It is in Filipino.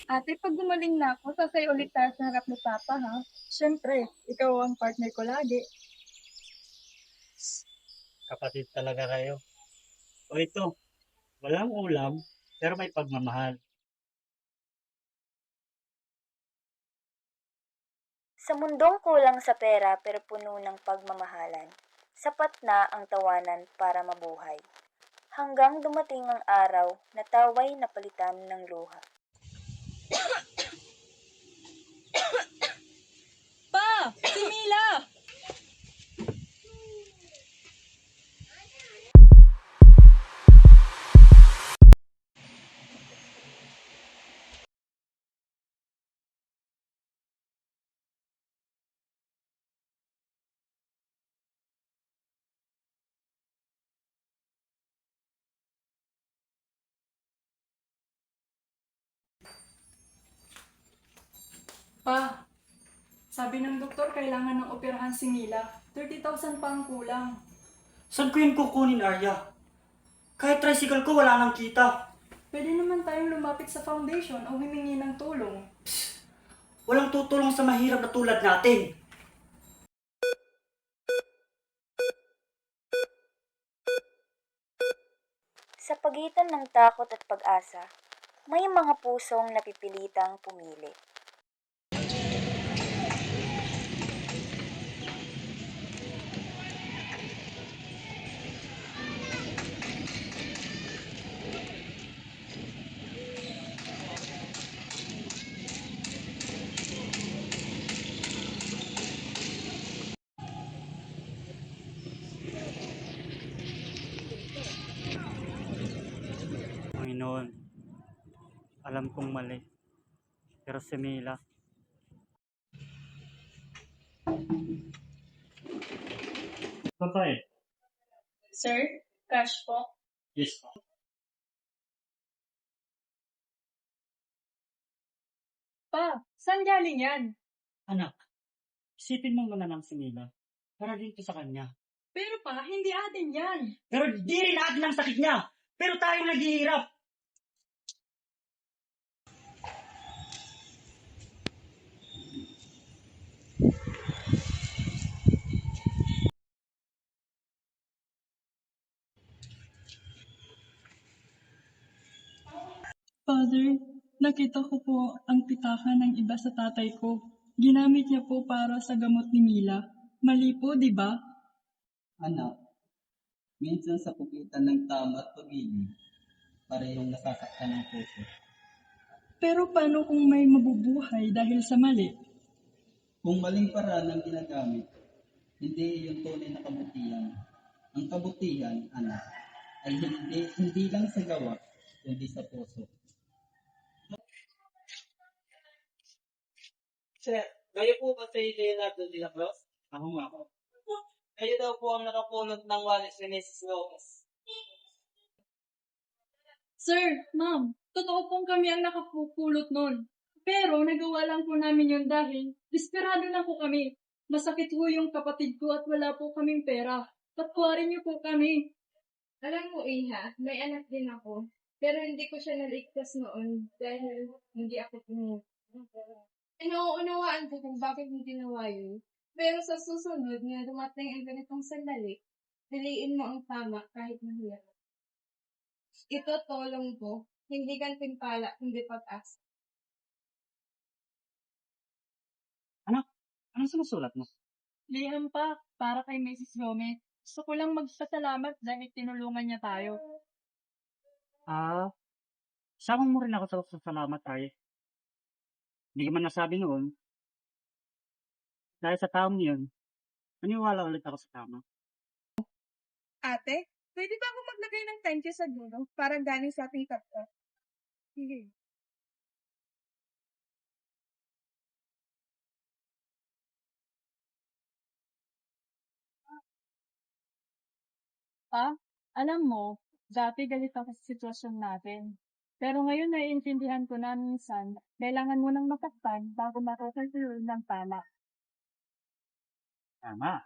Ate, pag gumaling na ako, sasay ulit tayo sa harap ni Papa, ha? Siyempre, ikaw ang partner ko lagi. Kapatid talaga kayo. O ito, walang ulam, pero may pagmamahal. Sa mundong kulang sa pera pero puno ng pagmamahalan, sapat na ang tawanan para mabuhay. Hanggang dumating ang araw na tawa'y napalitan ng luha. Pa! Si Mila! Pa, sabi ng doktor kailangan ng operahan si Mila. 30,000 pa ang kulang. Saan ko yun kukunin, Arya? Kahit tricycle ko, wala nang kita. Pwede naman tayong lumapit sa foundation o humingi ng tulong. Walang tutulong sa mahirap na tulad natin. Sa pagitan ng takot at pag-asa, may mga pusong napipilitang pumili. Panginoon, alam kong mali. Pero si Mila, babae. Sir, cash po. Yes. Pa, saan galing yan? Anak, isipin mo muna ng si Mila. Para dito sa kanya. Pero pa, hindi atin yan. Pero di rin natin ang sakit niya. Pero tayong naghihirap. Father, nakita ko po ang pitaka ng iba sa tatay ko. Ginamit niya po para sa gamot ni Mila. Mali po, di ba? Anak, minsan sa pagitan ng tama at pag-ibig, parehong nasasaktan ng puso. Pero paano kung may mabubuhay dahil sa mali? Kung maling paraan ang ginagamit, hindi yung tunay na kabutihan. Ang kabutihan, anak, ay hindi lang sa gawa, kundi sa puso. Sir, kayo po ba si Leonardo de la Cruz? Ako nga. Kayo daw po ang nakapulot ng wallet ni Mrs. Lopez. Sir, ma'am, totoo pong kami ang nakapupulot nun. Pero nagawa lang po namin yun dahil desperado na po kami. Masakit po yung kapatid ko at wala po kaming pera. Patkuharin niyo po kami. Alam mo, Iha, may anak din ako. Pero hindi ko siya naligtas noon dahil hindi ako pumunta. Nauunawaan ko kung bakit mo ginawa yun. Pero sa susunod na dumating ang ganitong sandali, piliin mo ang tama kahit mahirap. Ito tolong ko, hindi gantimpala, hindi pag-asa. Anong sinusulat mo? Liham pa, para kay Mrs. Gomez. Gusto ko lang magpasalamat dahil tinulungan niya tayo. Sama mo rin ako sa salamat, ay. Hindi ka man nasabi noon. Dahil sa taong yun, maniwala ulit ako sa tama. Ate, pwede ba ako maglagay ng thank you sa dulo para galing sa ating tatlo? Sige. Pa, alam mo, dati galit ako sa sitwasyon natin. Pero ngayon naiintindihan ko na minsan, kailangan mo nang matakpan bago makakasuloy ng tama. Tama.